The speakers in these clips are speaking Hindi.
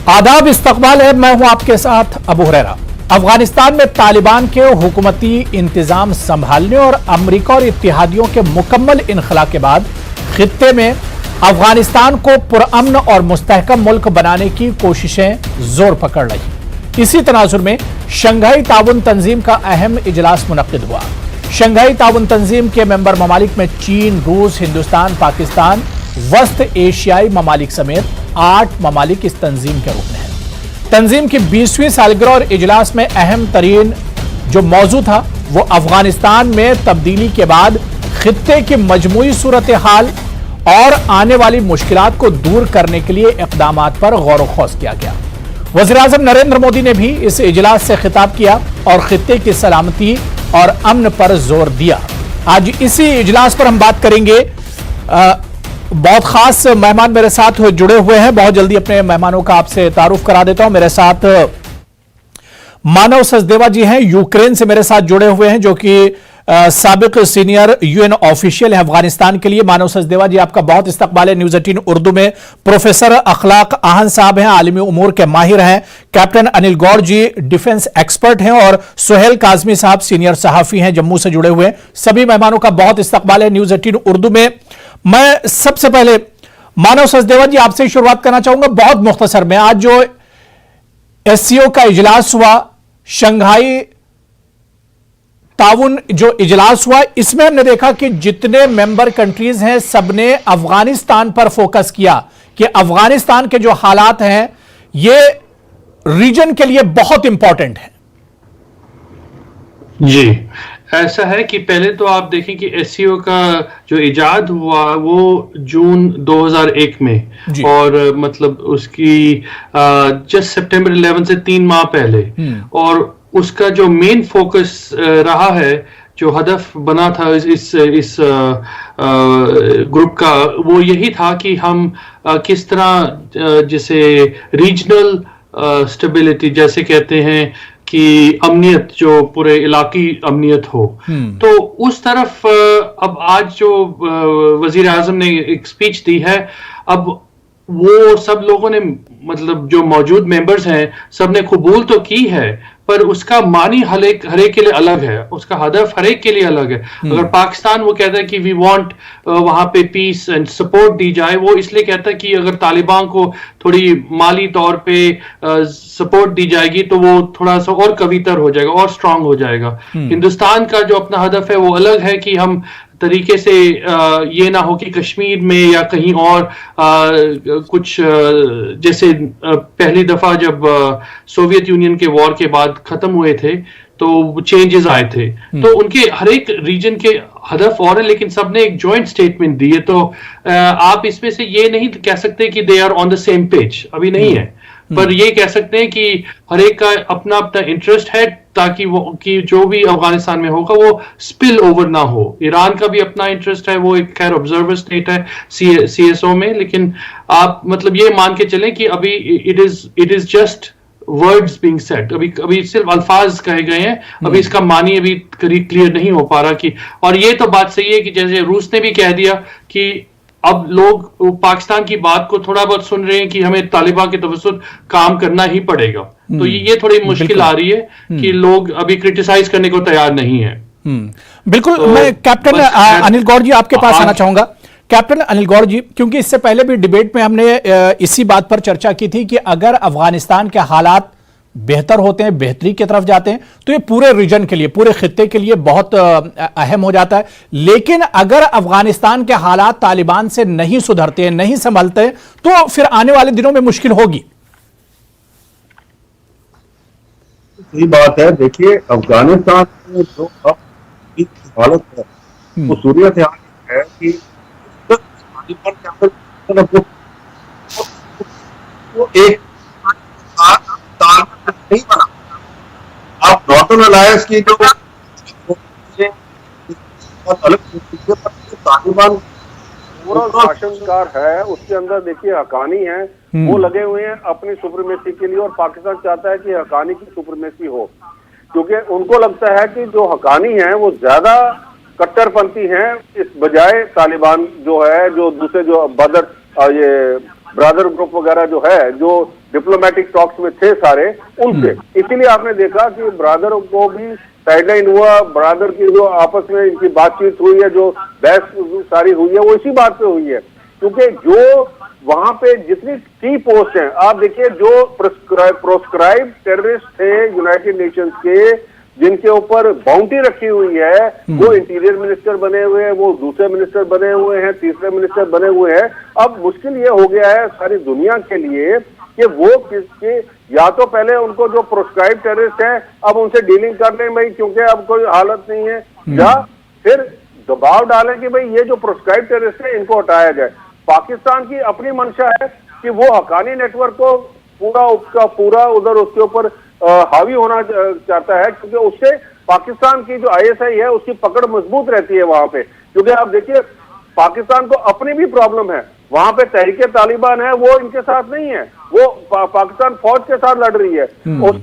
आदाब, इस्तकबाल है। मैं हूं आपके साथ अबू हुरैरा। अफगानिस्तान में तालिबान के हुकूमती इंतजाम संभालने और अमरीका और इत्तेहादियों के मुकम्मल इनखला के बाद खित्ते में अफगानिस्तान को पुरअमन और मुस्तहकम मुल्क बनाने की कोशिशें जोर पकड़ रही। इसी तनाजुर में शंघाई ताउन तंजीम का अहम इजलास मुनक्किद हुआ। शंघाई ताउन तंजीम के मेंबर ममालिक में चीन, रूस, हिंदुस्तान, पाकिस्तान, वस्त एशियाई ममालिक समेत 8 ममालिक इस तंजीम के रुकन हैं। तंजीम की 20वीं सालगिरह और इजलास में अहम तरीन जो मौजू था वो अफगानिस्तान में तब्दीली के बाद खित्ते की मजमूई सूरत हाल और आने वाली मुश्किलात को दूर करने के लिए इक़दामात पर गौर व खौज किया गया। वज़ीर-ए-आज़म नरेंद्र मोदी ने भी इस इजलास से खिताब किया और खित्ते की सलामती और अमन पर जोर दिया। आज इसी इजलास पर हम बात करेंगे। बहुत खास मेहमान मेरे साथ जुड़े हुए हैं। बहुत जल्दी अपने मेहमानों का आपसे तारुफ करा देता हूं। मेरे साथ मानव सचदेवा जी हैं, यूक्रेन से मेरे साथ जुड़े हुए हैं, जो कि साबिक सीनियर यूएन ऑफिशियल है अफगानिस्तान के लिए। मानव सचदेवा जी, आपका बहुत इस्तकबाल है न्यूज 18 उर्दू में। प्रोफेसर अखलाक आहन साहब हैं, आलमी उमूर के माहिर हैं। कैप्टन अनिल गौर जी डिफेंस एक्सपर्ट हैं और सुहेल काजमी साहब सीनियर सहाफी हैं, जम्मू से जुड़े हुए हैं। सभी मेहमानों का बहुत इस्तकबाल है न्यूज 18 उर्दू में। मैं सबसे पहले मानव सचदेवा जी आपसे शुरुआत करना चाहूंगा, बहुत मुख्तसर में। आज जो एससीओ का इजलास हुआ, शंघाई ताउन जो इजलास हुआ, इसमें हमने देखा कि जितने मेंबर कंट्रीज हैं सबने अफगानिस्तान पर फोकस किया कि अफगानिस्तान के जो हालात हैं ये रीजन के लिए बहुत इंपॉर्टेंट है। जी, ऐसा है कि पहले तो आप देखें कि एससीओ का जो इजाद हुआ वो जून 2001 में, और मतलब उसकी जस्ट सितंबर 11 से 3 माह पहले, और उसका जो मेन फोकस रहा है, जो हदफ बना था इस ग्रुप का, वो यही था कि हम किस तरह जैसे रीजनल स्टेबिलिटी जैसे कहते हैं कि अमनियत, जो पूरे इलाकी अमनियत हो, तो उस तरफ अब आज जो वजीर आजम ने एक स्पीच दी है, अब वो सब लोगों ने, मतलब जो मौजूद मेंबर्स हैं, सब ने कबूल तो की है, पर उसका मानी हर एक के लिए अलग है, उसका हदफ हर एक के लिए अलग है। अगर पाकिस्तान वो कहता है कि वी वांट वहां पे पीस एंड सपोर्ट दी जाए, वो इसलिए कहता है कि अगर तालिबान को थोड़ी माली तौर पे सपोर्ट दी जाएगी तो वो थोड़ा सा और कवीतर हो जाएगा और स्ट्रांग हो जाएगा। हिंदुस्तान का जो अपना हदफ है वो अलग है कि हम तरीके से ये ना हो कि कश्मीर में या कहीं और कुछ जैसे पहली दफा जब सोवियत यूनियन के वॉर के बाद खत्म हुए थे तो चेंजेस आए थे, तो उनके हर एक रीजन के हदफ और है, लेकिन सबने एक जॉइंट स्टेटमेंट दी है। तो आप इसमें से ये नहीं कह सकते कि they are on the same page, अभी नहीं है, पर ये कह सकते हैं कि हर एक का अपना अपना इंटरेस्ट है ताकि वो कि जो भी अफगानिस्तान में होगा वो स्पिल ओवर ना हो। ईरान का भी अपना इंटरेस्ट है, वो एक खैर ऑब्जर्वर स्टेट है सीएसओ में, लेकिन आप मतलब ये मान के चलें कि अभी it is just words being said, अभी सिर्फ अल्फाज कहे गए हैं, अभी इसका मानी अभी क्लियर नहीं हो पा रहा कि, और ये तो बात सही है कि जैसे रूस ने भी कह दिया कि अब लोग पाकिस्तान की बात को थोड़ा बहुत सुन रहे हैं कि हमें तालिबान के तवस्सुत काम करना ही पड़ेगा। तो ये थोड़ी मुश्किल आ रही है कि लोग अभी क्रिटिसाइज करने को तैयार नहीं है। बिल्कुल। तो मैं कैप्टन अनिल गौर जी आपके पास आना चाहूंगा। कैप्टन अनिल गौर जी, क्योंकि इससे पहले भी डिबेट में हमने इसी बात पर चर्चा की थी कि अगर अफगानिस्तान के हालात बेहतर होते हैं, बेहतरी की तरफ जाते हैं, तो ये पूरे रीजन के लिए, पूरे खित्ते के लिए बहुत अहम हो जाता है। लेकिन अगर अफगानिस्तान के हालात तालिबान से नहीं सुधरते, नहीं संभलते, तो फिर आने वाले दिनों में मुश्किल होगी। सही बात है। देखिए, अफगानिस्तान में जो अब हालत है वो सूरत है कि तालिबान के अंदर वो एक नहीं बना। आप नॉर्दर्न अलायंस की जो तालिबान शासनकार है उसके अंदर देखिए हकानी है, वो लगे हुए हैं अपनी सुप्रीमेसी के लिए, और पाकिस्तान चाहता है कि हकानी की सुप्रीमेसी हो, क्योंकि उनको लगता है कि जो हकानी है वो ज्यादा कट्टरपंथी हैं इस बजाय तालिबान जो है, जो दूसरे जो बदर ये ब्रदर ग्रुप वगैरह जो है, जो डिप्लोमेटिक टॉक्स में थे सारे, उनसे। इसीलिए आपने देखा कि ब्रदर को भी साइडलाइन हुआ, ब्रदर की जो आपस में इनकी बातचीत हुई है, जो बहस सारी हुई है, वो इसी बात पे हुई है। क्योंकि जो वहां पे जितनी की पोस्ट हैं, आप देखिए, जो प्रोस्क्राइब टेररिस्ट थे यूनाइटेड नेशंस के, जिनके ऊपर बाउंटी रखी हुई है, वो इंटीरियर मिनिस्टर बने हुए हैं, वो दूसरे मिनिस्टर बने हुए हैं, तीसरे मिनिस्टर बने हुए हैं। अब मुश्किल ये हो गया है सारी दुनिया के लिए कि वो किसके, या तो पहले उनको जो प्रोस्क्राइब टेररिस्ट हैं अब उनसे डीलिंग कर लें भाई, क्योंकि अब कोई हालत नहीं है, या फिर दबाव डालें कि भाई ये जो प्रोस्क्राइब टेररिस्ट है इनको हटाया जाए। पाकिस्तान की अपनी मंशा है कि वो हक्कानी नेटवर्क को पूरा उधर उसके ऊपर हावी होना चाहता है, क्योंकि उससे पाकिस्तान की जो ISI है उसकी पकड़ मजबूत रहती है वहां पे। क्योंकि आप देखिए, पाकिस्तान को अपनी भी प्रॉब्लम है, वहां पे तहरीके तालिबान है, वो इनके साथ नहीं है, वो पाकिस्तान फौज के साथ लड़ रही है।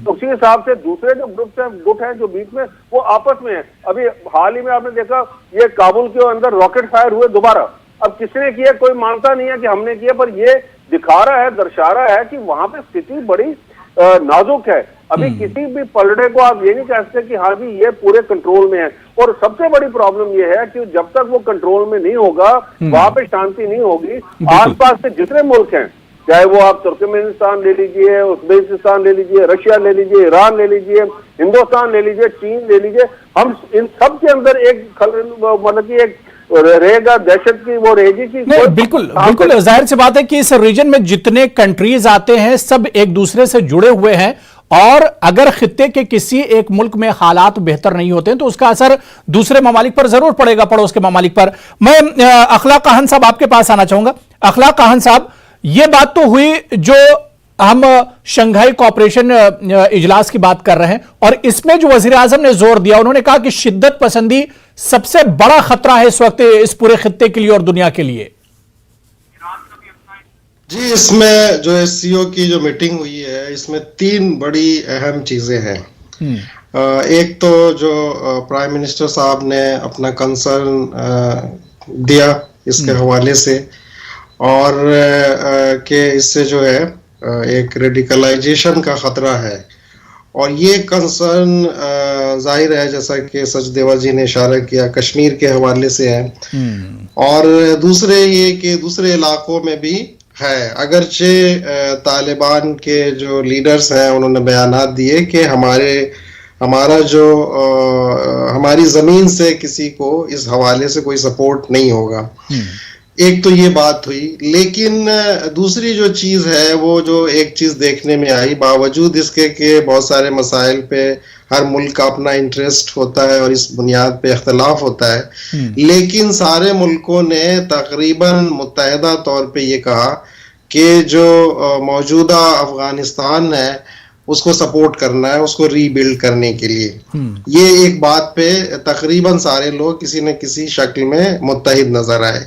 उसी हिसाब से दूसरे जो गुट हैं जो बीच में, वो आपस में है। अभी हाल ही में आपने देखा, ये काबुल के अंदर रॉकेट फायर हुए दोबारा। अब किसने किया कोई मानता नहीं है कि हमने किया, पर ये दिखा रहा है, दर्शा रहा है कि वहां पे स्थिति बड़ी नाजुक है। अभी किसी भी पलड़े को आप ये नहीं कह सकते कि हाँ जी ये पूरे कंट्रोल में है। और सबसे बड़ी प्रॉब्लम ये है कि जब तक वो कंट्रोल में नहीं होगा, वहां पे शांति नहीं होगी। आसपास के जितने मुल्क हैं, चाहे वो आप तुर्कमेनिस्तान ले लीजिए, उज्बेकिस्तान ले लीजिए, रशिया ले लीजिए, ईरान ले लीजिए, हिंदुस्तान ले लीजिए, चीन ले लीजिए, हम इन सब के अंदर एक मतलब की एक रहेगा दहशत की, वो रहेगी कि नहीं, बिल्कुल बिल्कुल जाहिर सी बात है कि इस रीजन में जितने कंट्रीज आते हैं सब एक दूसरे से जुड़े हुए हैं, और अगर खित्ते के किसी एक मुल्क में हालात बेहतर नहीं होते हैं तो उसका असर दूसरे ममालिक पर जरूर पड़ेगा, पड़ोस के ममालिक पर। मैं अखलाक काहन साहब आपके पास आना चाहूंगा। अखलाक काहन साहब, ये बात तो हुई जो हम शंघाई कोऑपरेशन इजलास की बात कर रहे हैं, और इसमें जो वजीर आजम ने जोर दिया, उन्होंने कहा कि शिद्दत पसंदी सबसे बड़ा खतरा है इस वक्त इस पूरे खित्ते के लिए और दुनिया के लिए। जी, इसमें जो SCO की जो मीटिंग हुई है, इसमें 3 बड़ी अहम चीजें हैं। एक तो जो प्राइम मिनिस्टर साहब ने अपना कंसर्न दिया इसके हवाले से, और कि इससे जो है एक रेडिकलाइजेशन का खतरा है, और ये कंसर्न जाहिर है जैसा कि सचदेवा जी ने इशारा किया कश्मीर के हवाले से है, और दूसरे ये कि दूसरे इलाकों में भी है। अगरचे तालिबान के जो लीडर्स हैं उन्होंने बयानात दिए कि हमारा जो हमारी जमीन से किसी को इस हवाले से कोई सपोर्ट नहीं होगा। एक तो ये बात हुई, लेकिन दूसरी जो चीज है वो जो एक चीज देखने में आई, बावजूद इसके कि बहुत सारे मसाइल पे हर मुल्क का अपना इंटरेस्ट होता है और इस बुनियाद पे इख्तलाफ होता है, लेकिन सारे मुल्कों ने तकरीबन मुत्तहिदा तौर पे ये कहा कि जो मौजूदा अफगानिस्तान है उसको सपोर्ट करना है, उसको रीबिल्ड करने के लिए। ये एक बात पे तकरीबन सारे लोग किसी न किसी शक्ल में मुत्तहिद नजर आए।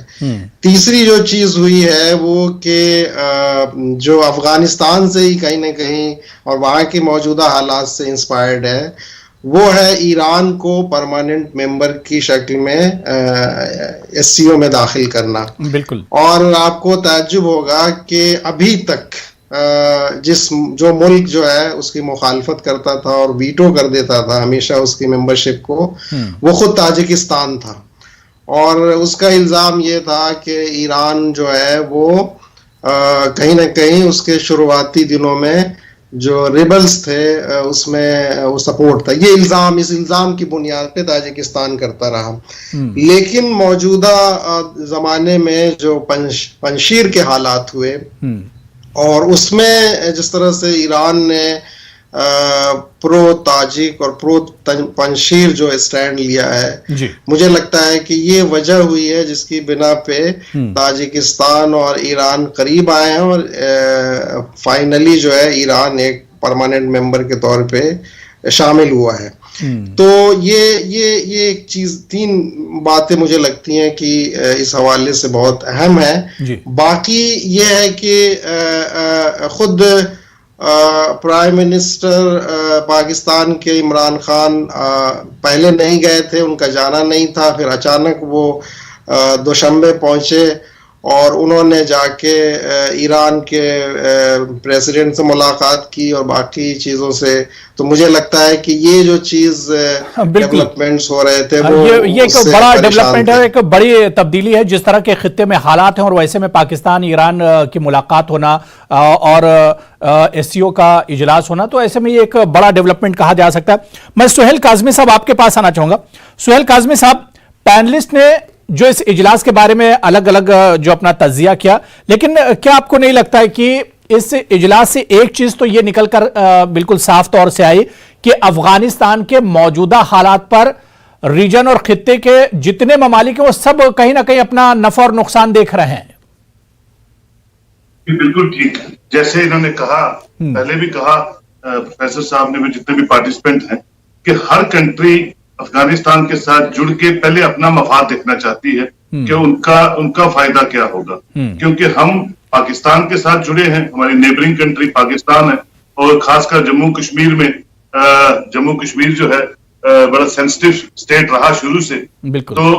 तीसरी जो चीज हुई है वो कि जो अफगानिस्तान से ही कहीं ना कहीं और वहाँ के मौजूदा हालात से इंस्पायर्ड है, वो है ईरान को परमानेंट मेंबर की शक्ल में SCO में दाखिल करना। बिल्कुल। और आपको ताज्जुब होगा कि अभी तक जो मुल्क जो है उसकी मुखालफत करता था और वीटो कर देता था हमेशा उसकी मेंबरशिप को, वो खुद ताजिकिस्तान था। और उसका इल्ज़ाम ये था कि ईरान जो है वो कहीं ना कहीं उसके शुरुआती दिनों में जो रिबल्स थे उसमें वो सपोर्ट था। ये इल्ज़ाम, इस इल्ज़ाम की बुनियाद पे ताजिकिस्तान करता रहा। लेकिन मौजूदा ज़माने में जो पंशीर के हालात हुए और उसमें जिस तरह से ईरान ने प्रो ताजिक और प्रो पंशीर जो स्टैंड लिया है, मुझे लगता है कि ये वजह हुई है जिसकी बिना पे ताजिकिस्तान और ईरान करीब आए हैं और फाइनली जो है ईरान एक परमानेंट मेंबर के तौर पे शामिल हुआ है। तो ये एक चीज, 3 बातें मुझे लगती हैं कि इस हवाले से बहुत अहम है। बाकी ये है कि खुद प्राइम मिनिस्टर पाकिस्तान के इमरान खान पहले नहीं गए थे, उनका जाना नहीं था, फिर अचानक वो दोशंबे पहुंचे और उन्होंने जाके ईरान के प्रेसिडेंट से मुलाकात की और बाकी चीजों से, तो मुझे लगता है कि ये जो चीज डेवलपमेंट्स हो रहे थे वो ये एक बड़ा डेवलपमेंट है, एक बड़ी तब्दीली है जिस तरह के खित्ते में हालात हैं, और वैसे में पाकिस्तान ईरान की मुलाकात होना और एससीओ का इजलास होना, तो ऐसे में ये एक बड़ा डेवलपमेंट कहा जा सकता है। मैं सुहेल काज़मी साहब आपके पास आना चाहूंगा। सुहेल काज़मी साहब, पैनलिस्ट ने जो इस इजलास के बारे में अलग अलग जो अपना तज्जिया किया, लेकिन क्या आपको नहीं लगता है कि इस इजलास से एक चीज तो ये निकलकर बिल्कुल साफ तौर से आई कि अफगानिस्तान के मौजूदा हालात पर रीजन और खित्ते के जितने ममालिक हैं वो सब कहीं ना कहीं अपना नफा और नुकसान देख रहे हैं? बिल्कुल ठीक, जैसे इन्होंने कहा, पहले भी कहा प्रोफेसर साहब ने भी, जितने भी पार्टिसिपेंट हैं, कि हर कंट्री अफगानिस्तान के साथ जुड़ के पहले अपना मफाद देखना चाहती है कि उनका फायदा क्या होगा, क्योंकि हम पाकिस्तान के साथ जुड़े हैं, हमारी नेबरिंग कंट्री पाकिस्तान है, और खासकर जम्मू कश्मीर में जम्मू कश्मीर जो है बड़ा सेंसिटिव स्टेट रहा शुरू से, तो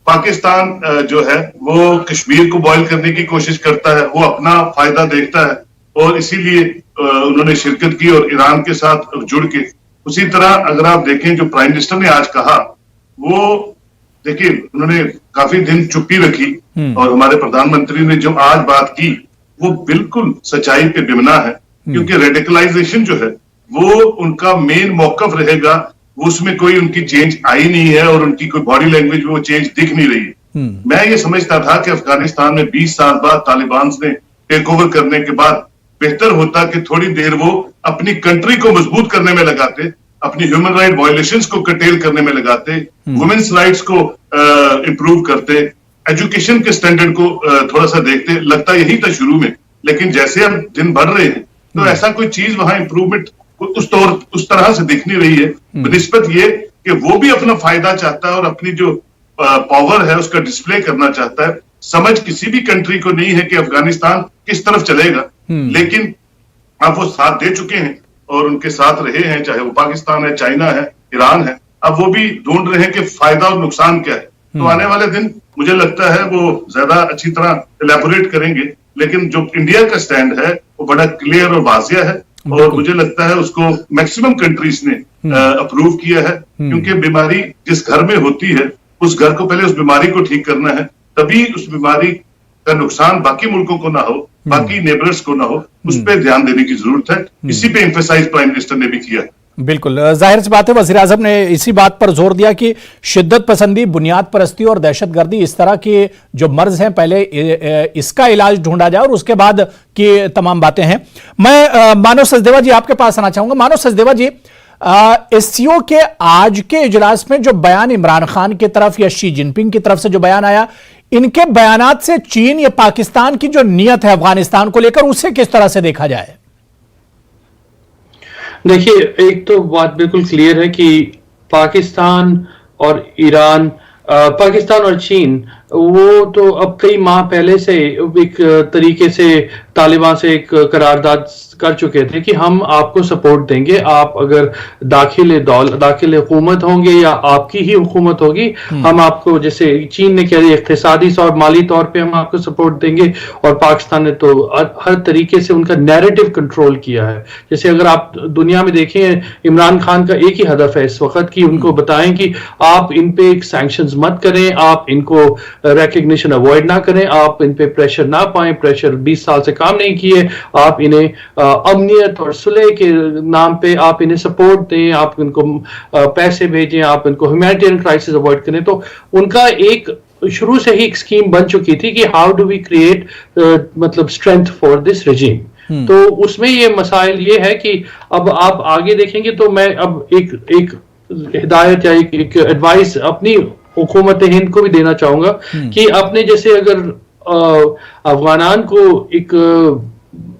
पाकिस्तान जो है वो कश्मीर को बॉयल करने की कोशिश करता है, वो अपना फायदा देखता है, और इसीलिए उन्होंने शिरकत की और ईरान के साथ जुड़ के। उसी तरह अगर आप देखें जो प्राइम मिनिस्टर ने आज कहा, वो देखिए उन्होंने काफी दिन चुप्पी रखी, और हमारे प्रधानमंत्री ने जो आज बात की वो बिल्कुल सच्चाई पे बिना है, क्योंकि रेडिकलाइजेशन जो है वो उनका मेन मौकफ रहेगा, उसमें कोई उनकी चेंज आई नहीं है, और उनकी कोई बॉडी लैंग्वेज में वो चेंज दिख नहीं रही है। मैं ये समझता था कि अफगानिस्तान में 20 साल बाद तालिबान ने टेक ओवर करने के बाद बेहतर होता कि थोड़ी देर वो अपनी कंट्री को मजबूत करने में लगाते, अपनी ह्यूमन राइट वायलेशंस को कटेल करने में लगाते, वुमेन्स राइट्स को इंप्रूव करते, एजुकेशन के स्टैंडर्ड को थोड़ा सा देखते। लगता यही था शुरू में, लेकिन जैसे अब दिन बढ़ रहे हैं तो ऐसा कोई चीज वहां इंप्रूवमेंट उस तरह से दिख नहीं रही है, निस्बत ये कि वो भी अपना फायदा चाहता है और अपनी जो पावर है उसका डिस्प्ले करना चाहता है। समझ किसी भी कंट्री को नहीं है कि अफगानिस्तान किस तरफ चलेगा, लेकिन अब वो साथ दे चुके हैं और उनके साथ रहे हैं, चाहे वो पाकिस्तान है, चाइना है, ईरान है, अब वो भी ढूंढ रहे हैं कि फायदा और नुकसान क्या है। तो आने वाले दिन मुझे लगता है वो ज्यादा अच्छी तरह इलेबोरेट करेंगे, लेकिन जो इंडिया का स्टैंड है वो बड़ा क्लियर और वाजिया है, और मुझे लगता है उसको मैक्सिमम कंट्रीज ने अप्रूव किया है, क्योंकि बीमारी जिस घर में होती है उस घर को पहले उस बीमारी को ठीक करना है, तभी उस बीमारी का नुकसान बाकी मुल्कों को ना हो, बाकी नेबर्स को ना हो, उस पर ध्यान देने की जरूरत है। इसी पे एम्फेसाइज प्राइम मिनिस्टर ने भी किया। बिल्कुल, जाहिर सी बात है वज़ीर आज़म ने इसी बात पर जोर दिया कि शिद्दत पसंदी, बुनियाद परस्ती और दहशतगर्दी इस तरह के जो मर्ज हैं पहले इसका इलाज ढूंढा जाए और उसके बाद की तमाम बातें हैं। मैं मानव सचदेवा जी आपके पास आना चाहूंगा। मानव सचदेवा जी, एससीओ के आज के इजलास में जो बयान इमरान खान की तरफ या शी जिनपिंग की तरफ से जो बयान आया, इनके बयानात से चीन या पाकिस्तान की जो नीयत है अफगानिस्तान को लेकर उसे किस तरह से देखा जाए? देखिए, एक तो बात बिल्कुल क्लियर है कि पाकिस्तान और ईरान, पाकिस्तान और चीन वो तो अब कई माह पहले से एक तरीके से तालिबान से एक करारदाद कर चुके थे कि हम आपको सपोर्ट देंगे, आप अगर दाखिल हुकूमत होंगे या आपकी ही हुकूमत होगी, हम आपको, जैसे चीन ने कह दिया इक्तिसादी और माली तौर पे हम आपको सपोर्ट देंगे, और पाकिस्तान ने तो हर तरीके से उनका नैरेटिव कंट्रोल किया है। जैसे अगर आप दुनिया में देखें, इमरान खान का एक ही हदफ है इस वक्त कि उनको बताएं कि आप इन पे सैंक्शंस मत करें, आप इनको रिकग्निशन अवॉइड ना करें, आप इन पे प्रेशर ना पाएं, प्रेशर 20 साल से काम नहीं किए, आप इन्हें अमनियत और सुलह के नाम पे आप इन्हें सपोर्ट दें, आप इनको पैसे भेजें, आप इनको ह्यूमैनिटेरियन क्राइसिस अवॉइड करें। तो उनका एक शुरू से ही एक स्कीम बन चुकी थी कि हाउ डू वी क्रिएट मतलब स्ट्रेंथ फॉर दिस रेजिम। तो उसमें ये मसाइल ये है कि अब आप आगे देखेंगे तो मैं अब एक हिदायत या एक एडवाइस अपनी हुकूमत हिंद को भी देना चाहूंगा कि अपने जैसे अगर अफगानान को एक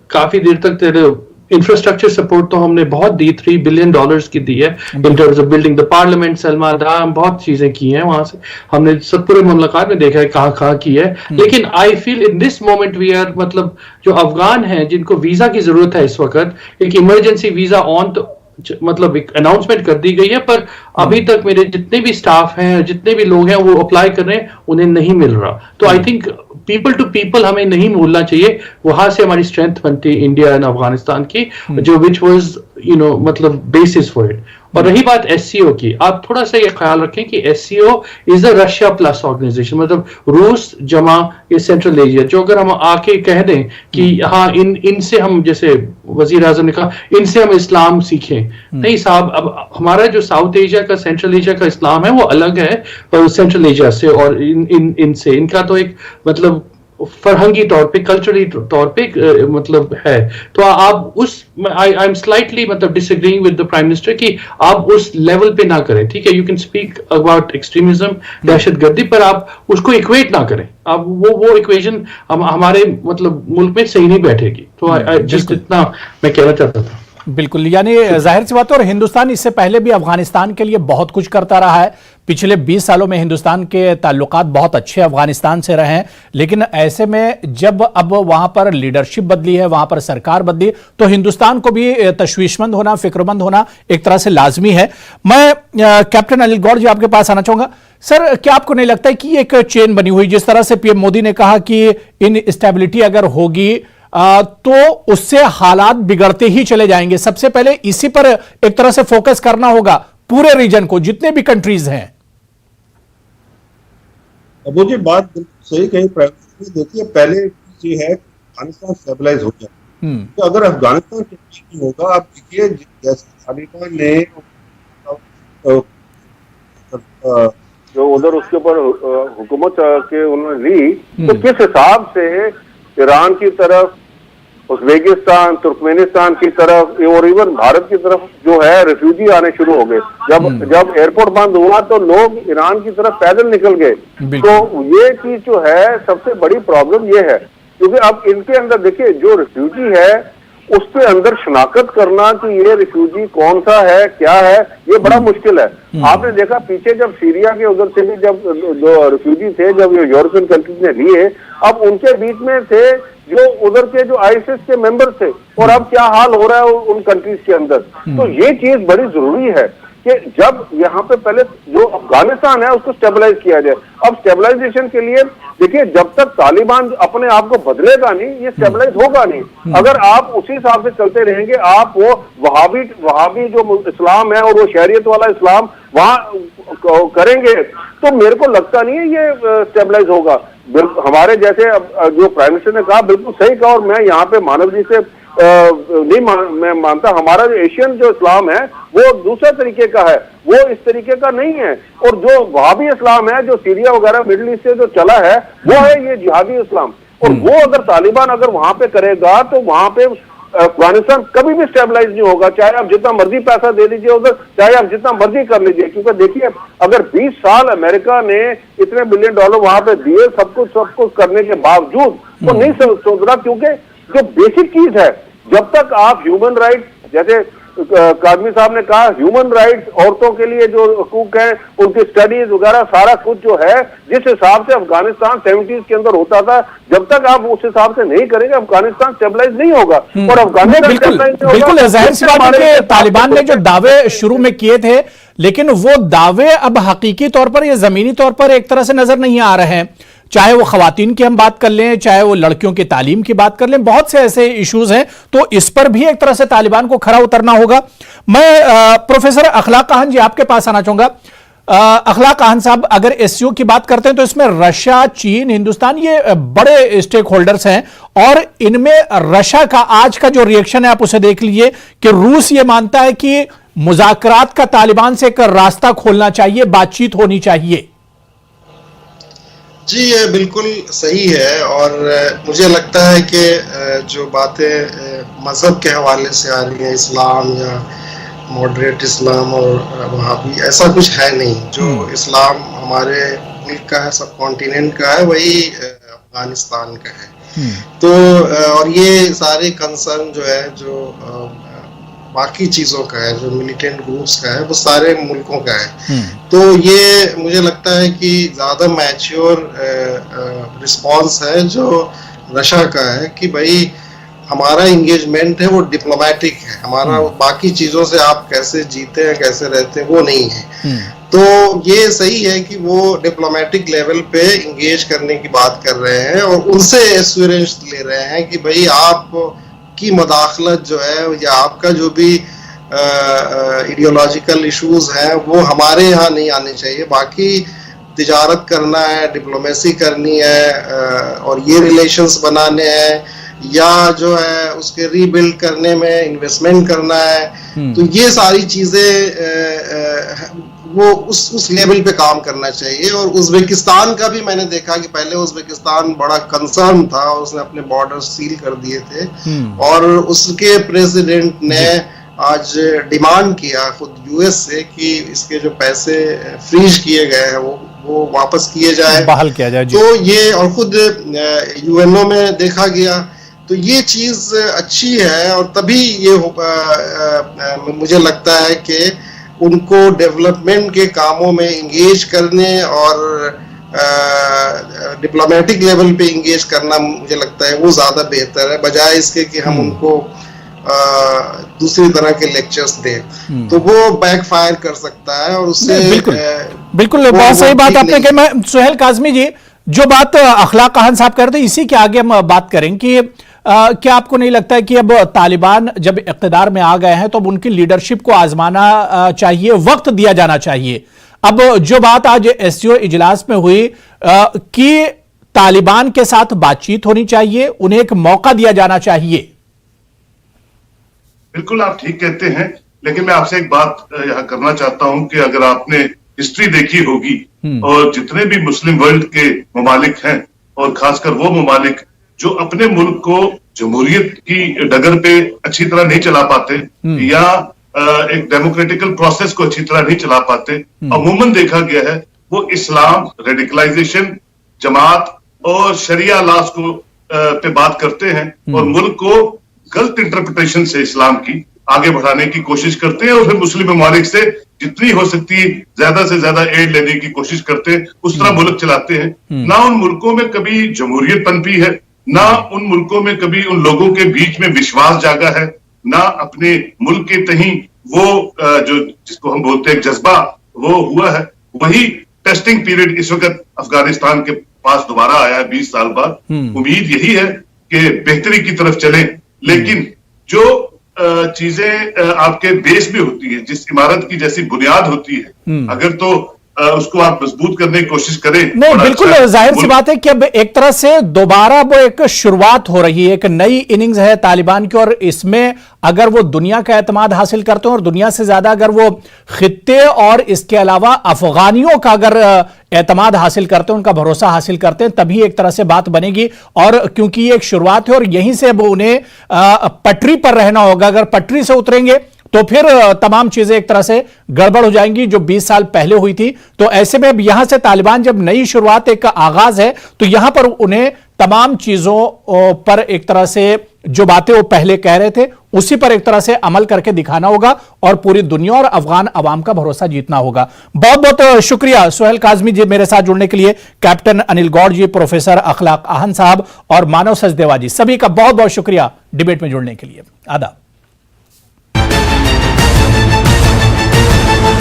काफी देर तक इंफ्रास्ट्रक्चर सपोर्ट तो हमने बहुत दी, $3 बिलियन की दी है in terms of building the parliament, Salma दाम, बहुत चीजें की हैं वहां से, हमने सब पूरे मुलाकात में देखा है कहाँ की है। लेकिन I feel in this moment we are, मतलब जो अफगान हैं जिनको वीजा की जरूरत है इस वक्त, एक इमरजेंसी वीजा ऑन, तो मतलब एक अनाउंसमेंट कर दी गई है, पर अभी तक मेरे जितने भी स्टाफ हैं, जितने भी लोग हैं वो अप्लाई कर रहे हैं, उन्हें नहीं मिल रहा। तो I think people to people हमें नहीं भूलना चाहिए, वहां से हमारी स्ट्रेंथ बनती है इंडिया एंड अफगानिस्तान की, जो विच वाज मतलब बेसिस फॉर इट। और रही बात एससीओ की, आप थोड़ा सा ये ख्याल रखें कि SCO is a Russia plus organisation, मतलब रूस जमा ये सेंट्रल एशिया। जो अगर हम आके कह दें कि हाँ इनसे हम, जैसे वजीर आजम ने कहा, इनसे हम इस्लाम सीखें, नहीं साहब, अब हमारा जो साउथ एशिया का, सेंट्रल एशिया का इस्लाम है वो अलग है सेंट्रल एशिया से, और इनसे इनका तो एक मतलब फरहंगी तौर पे, कल्चरली तौर पे मतलब है। तो आप उस, आई एम स्लाइटली मतलब disagreeing with the prime minister कि आप उस लेवल पे ना करें। ठीक है, you can speak about extremism, दहशतगर्दी, पर आप उसको इक्वेट ना करें। अब वो इक्वेशन हमारे मतलब मुल्क में सही नहीं बैठेगी। तो जस्ट इतना मैं कहना चाहता था। बिल्कुल, यानी जाहिर सी बात है, और हिंदुस्तान इससे पहले भी अफगानिस्तान के लिए बहुत कुछ करता रहा है। पिछले 20 सालों में हिंदुस्तान के ताल्लुकात बहुत अच्छे अफगानिस्तान से रहे हैं, लेकिन ऐसे में जब अब वहां पर लीडरशिप बदली है, वहां पर सरकार बदली, तो हिंदुस्तान को भी तशवीशमंद होना, फिक्रमंद होना एक तरह से लाजमी है। मैं कैप्टन अनिल गौड़ जी आपके पास आना चाहूंगा। सर, क्या आपको नहीं लगता है कि एक चेन बनी हुई, जिस तरह से पीएम मोदी ने कहा कि इन स्टेबिलिटी अगर होगी तो उससे हालात बिगड़ते ही चले जाएंगे, सबसे पहले इसी पर एक तरह से फोकस करना होगा पूरे रीजन को, जितने भी कंट्रीज हैं? अब जी बात बिल्कुल सही कही। देखिए, पहले ये है अफगानिस्तान स्टेबलाइज हो जाए, तो अगर अफगानिस्तान स्टेबलाइज होगा, आप देखिए जैसे तालिबान ने जो उधर उसके ऊपर हुकूमत के उन्होंने ली, तो किस हिसाब से ईरान की तरफ, उज़्बेकिस्तान, तुर्कमेनिस्तान की तरफ और इवन भारत की तरफ जो है रिफ्यूजी आने शुरू हो गए। जब एयरपोर्ट बंद हुआ तो लोग ईरान की तरफ पैदल निकल गए। तो ये चीज जो है, सबसे बड़ी प्रॉब्लम ये है, क्योंकि अब इनके अंदर देखिए जो रिफ्यूजी है उसके अंदर शनाख्त करना कि ये रिफ्यूजी कौन सा है, क्या है, ये बड़ा मुश्किल है। आपने देखा पीछे जब सीरिया के उधर से भी जब जो रिफ्यूजी थे, जब ये यूरोपियन कंट्रीज ने लिए, अब उनके बीच में थे जो उधर के जो आईएसआईएस के मेंबर थे, और अब क्या हाल हो रहा है उन कंट्रीज के अंदर। तो ये चीज बड़ी जरूरी है कि जब यहाँ पे पहले जो अफगानिस्तान है उसको स्टेबलाइज किया जाए। अब स्टेबलाइजेशन के लिए देखिए, जब तक तालिबान अपने आप को बदलेगा नहीं, ये स्टेबलाइज होगा नहीं। अगर आप उसी हिसाब से चलते रहेंगे, आप वो वहाबी जो इस्लाम है और वो शहरियत वाला इस्लाम वहां करेंगे, तो मेरे को लगता नहीं है ये स्टेबलाइज होगा। हमारे जैसे जो प्राइम मिनिस्टर ने कहा, बिल्कुल सही कहा, और मैं यहाँ पे मानव जी से मैं मानता, हमारा जो एशियन जो इस्लाम है वो दूसरे तरीके का है, वो इस तरीके का नहीं है। और जो वहाबी इस्लाम है, जो सीरिया वगैरह मिडिल ईस्ट से जो चला है, वो है ये जिहादी इस्लाम। और वो अगर तालिबान अगर वहां पे करेगा, तो वहां पे अफगानिस्तान कभी भी स्टेबलाइज नहीं होगा, चाहे आप जितना मर्जी पैसा दे दीजिए उधर, चाहे आप जितना मर्जी कर लीजिए। क्योंकि देखिए, अगर 20 साल अमेरिका ने इतने बिलियन डॉलर वहां पे दिए, सब कुछ करने के बावजूद, तो नहीं सोच रहा, क्योंकि जो बेसिक चीज है, जब तक आप ह्यूमन राइट, जैसे कादमी साहब ने कहा, ह्यूमन राइट्स, औरतों के लिए जो हकूक है, उनकी स्टडीज वगैरह सारा कुछ जो है, जिस हिसाब से अफगानिस्तान 70s के अंदर होता था, जब तक आप उस हिसाब से नहीं करेंगे, अफगानिस्तान स्टेबलाइज नहीं होगा। और अफगानिस्तान बिल्कुल जाहिर सी बात है कि तालिबान ने जो दावे शुरू में किए थे, लेकिन वो दावे अब हकीकी तौर पर या जमीनी तौर पर एक तरह से नजर नहीं आ रहे हैं। चाहे वो खवातीन की हम बात कर लें, चाहे वो लड़कियों की तालीम की बात कर लें, बहुत से ऐसे इश्यूज हैं। तो इस पर भी एक तरह से तालिबान को खरा उतरना होगा। मैं प्रोफेसर अखलाक खान जी आपके पास आना चाहूंगा। अखलाक खान साहब, अगर एससीओ की बात करते हैं तो इसमें रशिया, चीन, हिंदुस्तान ये बड़े स्टेक होल्डर्स हैं, और इनमें रशिया का आज का जो रिएक्शन है आप उसे देख लीजिए कि रूस ये मानता है कि मुज़ाकरात का तालिबान से एक रास्ता खोलना चाहिए, बातचीत होनी चाहिए। जी, ये बिल्कुल सही है, और मुझे लगता है कि जो बातें मजहब के हवाले से आ रही हैं, इस्लाम या मॉडरेट इस्लाम और वहाँ भी ऐसा कुछ है नहीं। जो इस्लाम हमारे मुल्क का है, सब कॉन्टिनेंट का है, वही अफगानिस्तान का है। तो और ये सारे कंसर्न जो है, जो बाकी चीज़ों का है, जो मिलिटेंट ग्रुप्स का है, वो सारे मुल्कों का है। तो ये मुझे लगता है कि ज़्यादा मैच्योर रिस्पॉन्स है जो रशिया का है कि भाई हमारा इंगेजमेंट है वो डिप्लोमेटिक है, हमारा बाकी चीजों से आप कैसे जीते हैं कैसे रहते हैं वो नहीं है। तो ये सही है कि वो डिप्लोमेटिक लेवल पे इंगेज करने की बात कर रहे हैं और उनसे एश्योरेंस ले रहे हैं कि भाई आप की मदाखलत जो है या आपका जो भी आइडियोलॉजिकल इश्यूज हैं वो हमारे यहाँ नहीं आने चाहिए। बाकी तिजारत करना है, डिप्लोमेसी करनी है और ये रिलेशंस बनाने हैं या जो है उसके रीबिल्ड करने में इन्वेस्टमेंट करना है, तो ये सारी चीजें वो उस लेवल पे काम करना चाहिए। और उज़्बेकिस्तान का भी मैंने देखा कि पहले उज़्बेकिस्तान बड़ा कंसर्न था, उसने अपने बॉर्डर सील कर दिए थे और उसके प्रेसिडेंट ने आज डिमांड किया खुद यूएस से कि इसके जो पैसे फ्रीज किए गए हैं वो वापस किए जाए, बहाल किया जाए। तो ये और खुद यूएनओ में देखा गया, तो ये चीज अच्छी है और तभी ये मुझे लगता है कि उनको डेवलपमेंट के कामों में इंगेज करने और डिप्लोमेटिक लेवल पे इंगेज करना मुझे लगता है वो ज्यादा बेहतर है, बजाय इसके कि हम उनको दूसरी तरह के लेक्चर्स दें, तो वो बैकफायर कर सकता है और उससे बिल्कुल बहुत सही बात आपने कही। मैं सुहेल काज़मी जी, जो बात अखलाक खान साहब कर रहे थे इसी के आगे हम बात करें कि क्या आपको नहीं लगता है कि अब तालिबान जब इक़्तिदार में आ गए हैं तो अब उनकी लीडरशिप को आजमाना चाहिए, वक्त दिया जाना चाहिए। अब जो बात आज एससीओ इजलास में हुई कि तालिबान के साथ बातचीत होनी चाहिए, उन्हें एक मौका दिया जाना चाहिए। बिल्कुल आप ठीक कहते हैं, लेकिन मैं आपसे एक बात यहाँ करना चाहता हूं कि अगर आपने हिस्ट्री देखी होगी और जितने भी मुस्लिम वर्ल्ड के ममालिक हैं और खासकर वो ममालिक जो अपने मुल्क को जमहूरियत की डगर पे अच्छी तरह नहीं चला पाते या एक डेमोक्रेटिकल प्रोसेस को अच्छी तरह नहीं चला पाते, अमूमन देखा गया है वो इस्लाम, रेडिकलाइजेशन, जमात और शरिया लॉज को पे बात करते हैं और मुल्क को गलत इंटरप्रिटेशन से इस्लाम की आगे बढ़ाने की कोशिश करते हैं और फिर मुस्लिम ममालिक से जितनी हो सकती है ज्यादा से ज्यादा एड लेने की कोशिश करते हैं, उस तरह मुल्क चलाते हैं। ना उन मुल्कों में कभी जमहूरियत पनपी है, ना उन मुल्कों में कभी उन लोगों के बीच में विश्वास जागा है, ना अपने मुल्क के तहीं वो जो जिसको हम बोलते हैं जज्बा वो हुआ है। वही टेस्टिंग पीरियड इस वक्त अफगानिस्तान के पास दोबारा आया है 20 साल बाद। उम्मीद यही है कि बेहतरी की तरफ चले, लेकिन जो चीजें आपके बेस में होती है, जिस इमारत की जैसी बुनियाद होती है, अगर तो उसको आप मजबूत करने की कोशिश करें। नहीं, बिल्कुल जाहिर सी बात है कि अब एक तरह से दोबारा वो एक शुरुआत हो रही है, एक नई इनिंग्स है तालिबान की और इसमें अगर वो दुनिया का एतमाद हासिल करते हैं और दुनिया से ज्यादा अगर वो खित्ते और इसके अलावा अफगानियों का अगर एतमाद हासिल करते हैं, उनका भरोसा हासिल करते हैं, तभी एक तरह से बात बनेगी। और क्योंकि ये एक शुरुआत है और यहीं से अब उन्हें पटरी पर रहना होगा, अगर पटरी से उतरेंगे तो फिर तमाम चीजें एक तरह से गड़बड़ हो जाएंगी जो 20 साल पहले हुई थी। तो ऐसे में अब यहां से तालिबान जब नई शुरुआत एक आगाज है तो यहां पर उन्हें तमाम चीजों पर एक तरह से जो बातें वो पहले कह रहे थे उसी पर एक तरह से अमल करके दिखाना होगा और पूरी दुनिया और अफगान अवाम का भरोसा जीतना होगा। बहुत बहुत शुक्रिया सुहेल काज़मी जी मेरे साथ जुड़ने के लिए, कैप्टन अनिल गौड़ जी, प्रोफेसर अखलाक आहन साहब और मानव सचदेवा जी, सभी का बहुत बहुत शुक्रिया डिबेट में जुड़ने के लिए। आदाब।